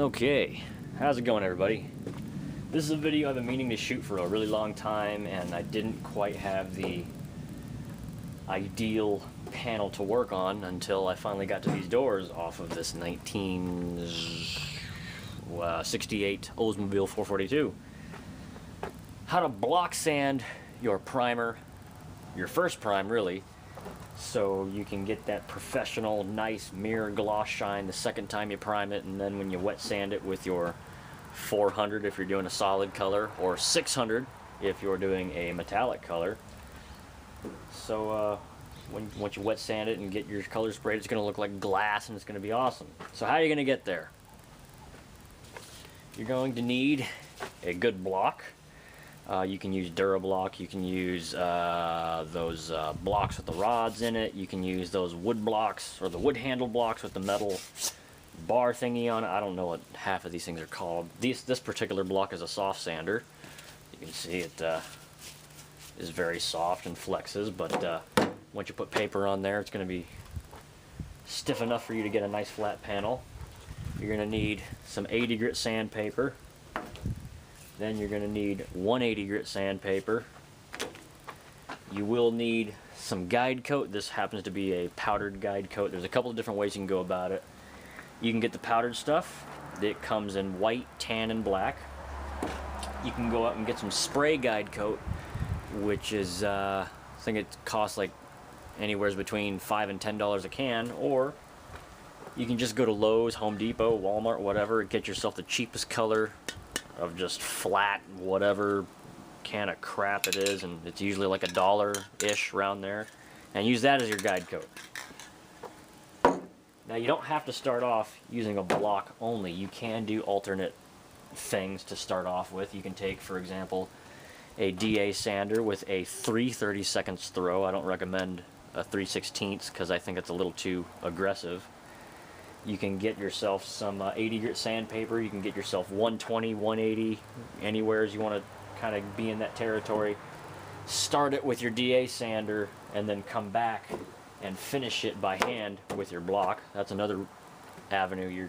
Okay, how's it going, everybody? This is a video I've been meaning to shoot for a really long time, and I didn't quite have the ideal panel to work on until I finally got to these doors off of this 1968 Oldsmobile 442. How to block sand your primer, your first prime really, so you can get that professional nice mirror gloss shine the second time you prime it, and then when you wet sand it with your 400 if you're doing a solid color, or 600 if you're doing a metallic color. So once you wet sand it and get your color sprayed, it's going to look like glass and it's going to be awesome. So how are you going to get there? You're going to need a good block. You can use Durablock, you can use those blocks with the rods in it, you can use those wood blocks, or the wood handle blocks with the metal bar thingy on it. I don't know what half of these things are called. This particular block is a soft sander. You can see it is very soft and flexes, but once you put paper on there, it's going to be stiff enough for you to get a nice flat panel. You're going to need some 80 grit sandpaper. Then you're going to need 180 grit sandpaper. You will need some guide coat. This happens to be a powdered guide coat. There's a couple of different ways you can go about it. You can get the powdered stuff. It comes in white, tan, and black. You can go out and get some spray guide coat, which is, I think it costs like anywhere between $5 and $10 a can, or you can just go to Lowe's, Home Depot, Walmart, whatever, and get yourself the cheapest color of just flat whatever can of crap it is, and it's usually like $1-ish around there, and use that as your guide coat. Now you don't have to start off using a block only. You can do alternate things to start off with. You can take, for example, a DA sander with a 3/32 throw. I don't recommend a 3/16 because I think it's a little too aggressive. You can get yourself some 80 grit sandpaper. You can get yourself 120, 180, anywhere as you want to kind of be in that territory. Start it with your DA sander and then come back and finish it by hand with your block. That's another avenue you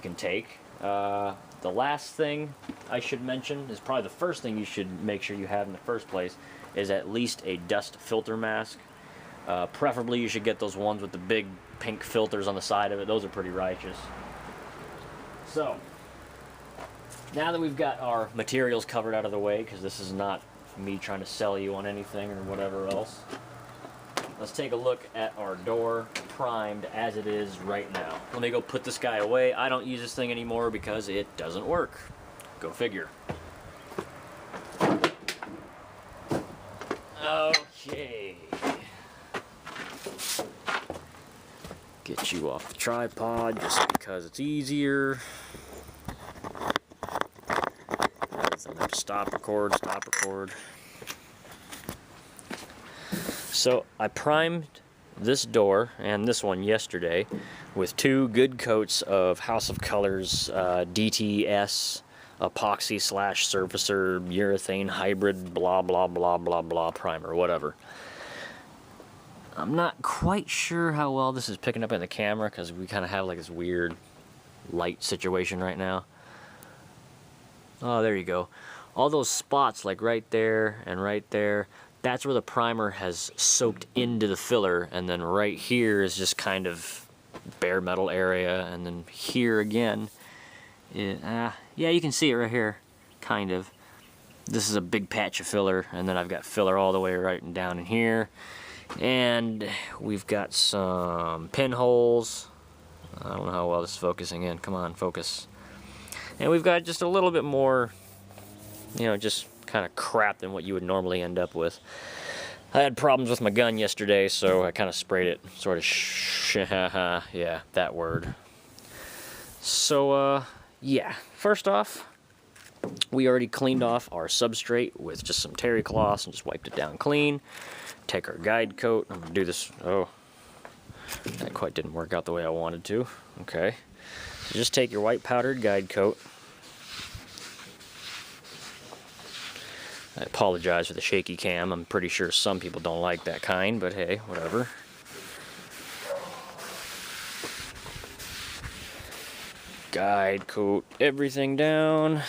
can take. The last thing I should mention is probably the first thing you should make sure you have in the first place is at least a dust filter mask. Preferably you should get those ones with the big pink filters on the side of it. Those are pretty righteous. So now that we've got our materials covered out of the way, because this is not me trying to sell you on anything or whatever else, let's take a look at our door primed as it is right now. Let me go put this guy away. I don't use this thing anymore because it doesn't work. Go figure. Okay. Get you off the tripod just because it's easier. Rather than have to stop record. So I primed this door and this one yesterday with 2 good coats of House of Colors DTS epoxy / surfacer urethane hybrid blah blah blah blah blah primer, whatever. I'm not quite sure how well this is picking up in the camera because we kind of have like this weird light situation right now. Oh, there you go. All those spots like right there and right there, that's where the primer has soaked into the filler, and then right here is just kind of bare metal area, and then here again, yeah, you can see it right here, kind of. This is a big patch of filler, and then I've got filler all the way right down in here. And we've got some pinholes. I don't know how well this is focusing in. Come on, focus. And we've got just a little bit more, just kind of crap than what you would normally end up with. I had problems with my gun yesterday, so I kind of sprayed it. Sort of yeah, that word. So, yeah. First off, we already cleaned off our substrate with just some terry cloths and just wiped it down clean. Take our guide coat. I'm going to do this. Oh, that quite didn't work out the way I wanted to. Okay. So just take your white powdered guide coat. I apologize for the shaky cam. I'm pretty sure some people don't like that kind, but hey, whatever. guide coat everything down.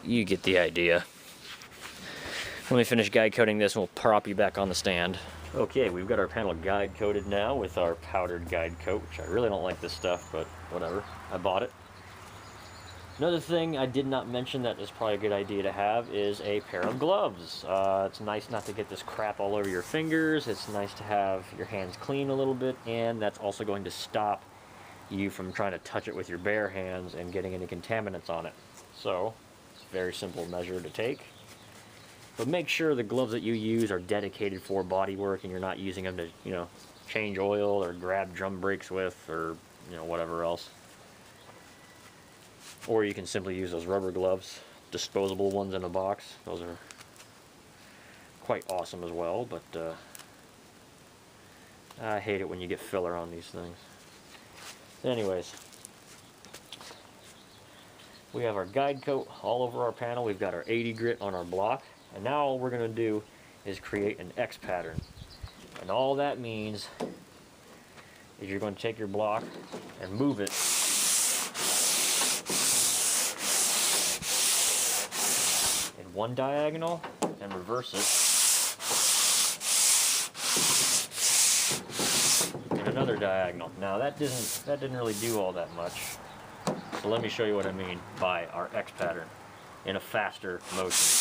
You get the idea. Let me finish guide coating this and we'll prop you back on the stand. Okay, we've got our panel guide coated now with our powdered guide coat, which I really don't like this stuff, but whatever, I bought it. Another thing I did not mention that is probably a good idea to have is a pair of gloves. It's nice not to get this crap all over your fingers. It's nice to have your hands clean a little bit, and that's also going to stop you from trying to touch it with your bare hands and getting any contaminants on it. So, it's a very simple measure to take. But make sure the gloves that you use are dedicated for body work and you're not using them to, you know, change oil or grab drum brakes with or, you know, whatever else. Or you can simply use those rubber gloves, disposable ones in a box. Those are quite awesome as well, but I hate it when you get filler on these things. Anyways, we have our guide coat all over our panel. We've got our 80 grit on our block. And now all we're going to do is create an X pattern. And all that means is you're going to take your block and move it in one diagonal and reverse it in another diagonal. Now that didn't really do all that much. So let me show you what I mean by our X pattern in a faster motion.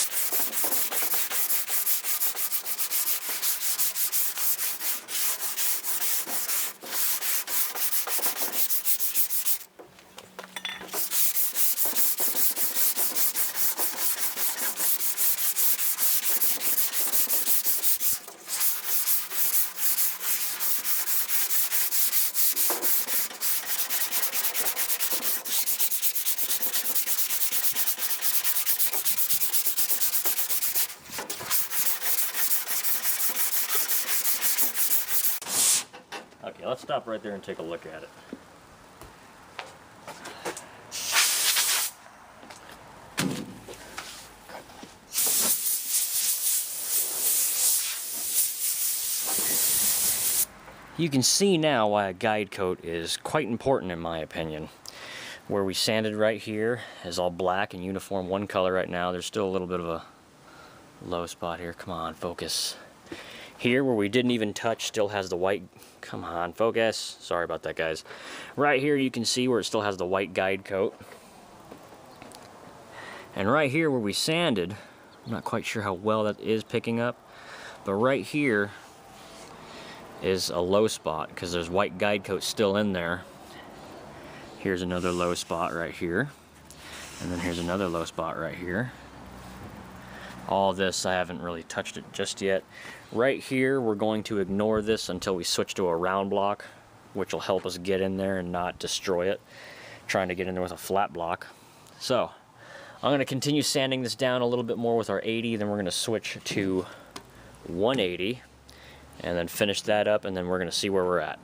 Okay, let's stop right there and take a look at it. You can see now why a guide coat is quite important in my opinion. Where we sanded right here is all black and uniform, one color right now. There's still a little bit of a low spot here. Come on, focus. Here where we didn't even touch still has the white, come on, focus. Sorry about that, guys. Right here you can see where it still has the white guide coat. And right here where we sanded, I'm not quite sure how well that is picking up, but right here is a low spot because there's white guide coat still in there. Here's another low spot right here. And then here's another low spot right here. All this, I haven't really touched it just yet. Right here, we're going to ignore this until we switch to a round block, which will help us get in there and not destroy it, trying to get in there with a flat block. So, I'm going to continue sanding this down a little bit more with our 80, then we're going to switch to 180, and then finish that up, and then we're going to see where we're at.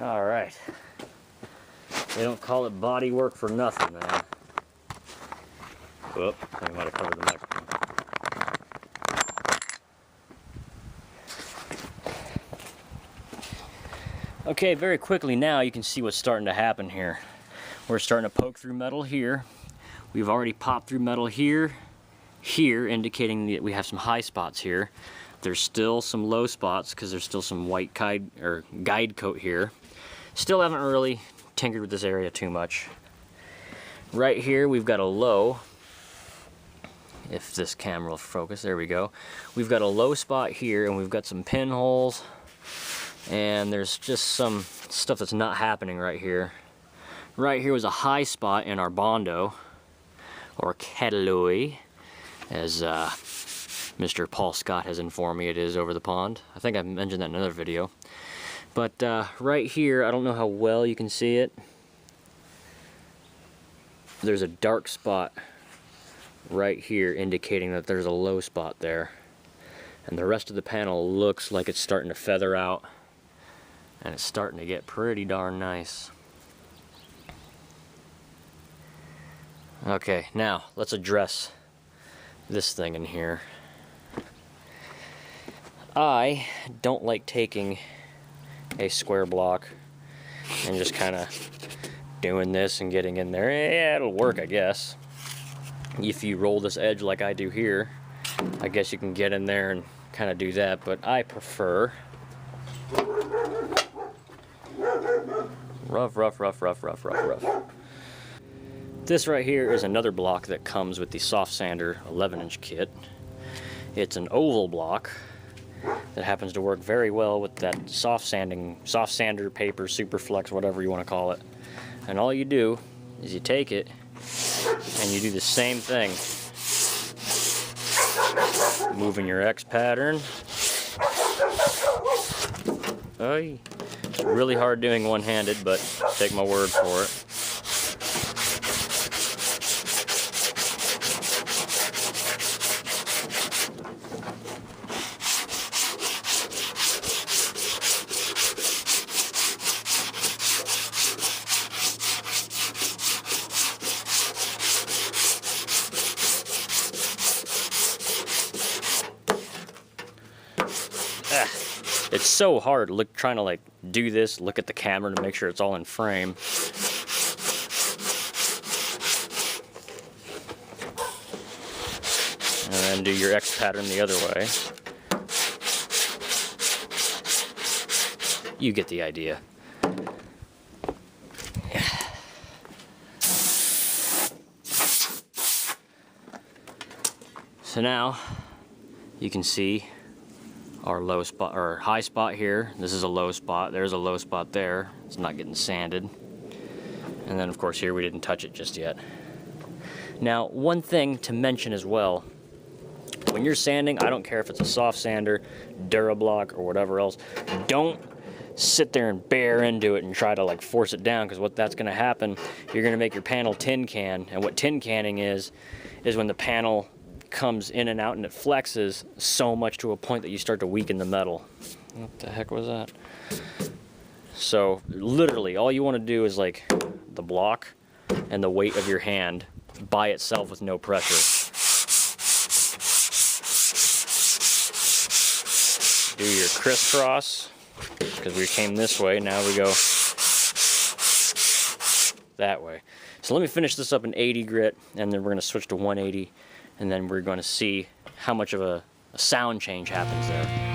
Alright. They don't call it body work for nothing, man. Whoop, I might have covered the microphone. Okay, very quickly now you can see what's starting to happen here. We're starting to poke through metal here. We've already popped through metal here here, indicating that we have some high spots here. There's still some low spots because there's still some white guide coat here. Still haven't really tinkered with this area too much. Right here we've got a low. If this camera will focus, there we go. We've got a low spot here, and we've got some pinholes, and there's just some stuff that's not happening right here. Right here was a high spot in our Bondo, or Cataloi, as Mr. Paul Scott has informed me it is over the pond. I think I mentioned that in another video. But right here, I don't know how well you can see it. There's a dark spot right here indicating that there's a low spot there. And the rest of the panel looks like it's starting to feather out. And it's starting to get pretty darn nice. Okay, now let's address this thing in here. I don't like taking a square block and just kind of doing this and getting in there. Yeah, it'll work, I guess. If you roll this edge like I do here, I guess you can get in there and kind of do that, but I prefer rough. This right here is another block that comes with the Soft Sander 11-inch kit. It's an oval block that happens to work very well with that soft sander paper, Superflex, whatever you want to call it. And all you do is you take it and you do the same thing. Moving your X pattern. It's really hard doing one-handed, but take my word for it. It's so hard trying to like do this, look at the camera to make sure it's all in frame. And then do your X pattern the other way. You get the idea. So now you can see our low spot or high spot here. This is a low spot. There's a low spot there. It's not getting sanded. And then of course here we didn't touch it just yet. Now one thing to mention as well, when you're sanding, I don't care if it's a soft sander, Durablock, or whatever else, don't sit there and bear into it and try to like force it down, because what that's going to happen, you're going to make your panel tin can. And what tin canning is when the panel comes in and out and it flexes so much to a point that you start to weaken the metal. What the heck was that? So literally all you want to do is like the block and the weight of your hand by itself with no pressure. Do your crisscross, because we came this way, now we go that way. So let me finish this up in 80 grit, and then we're going to switch to 180, and then we're going to see how much of a sound change happens there.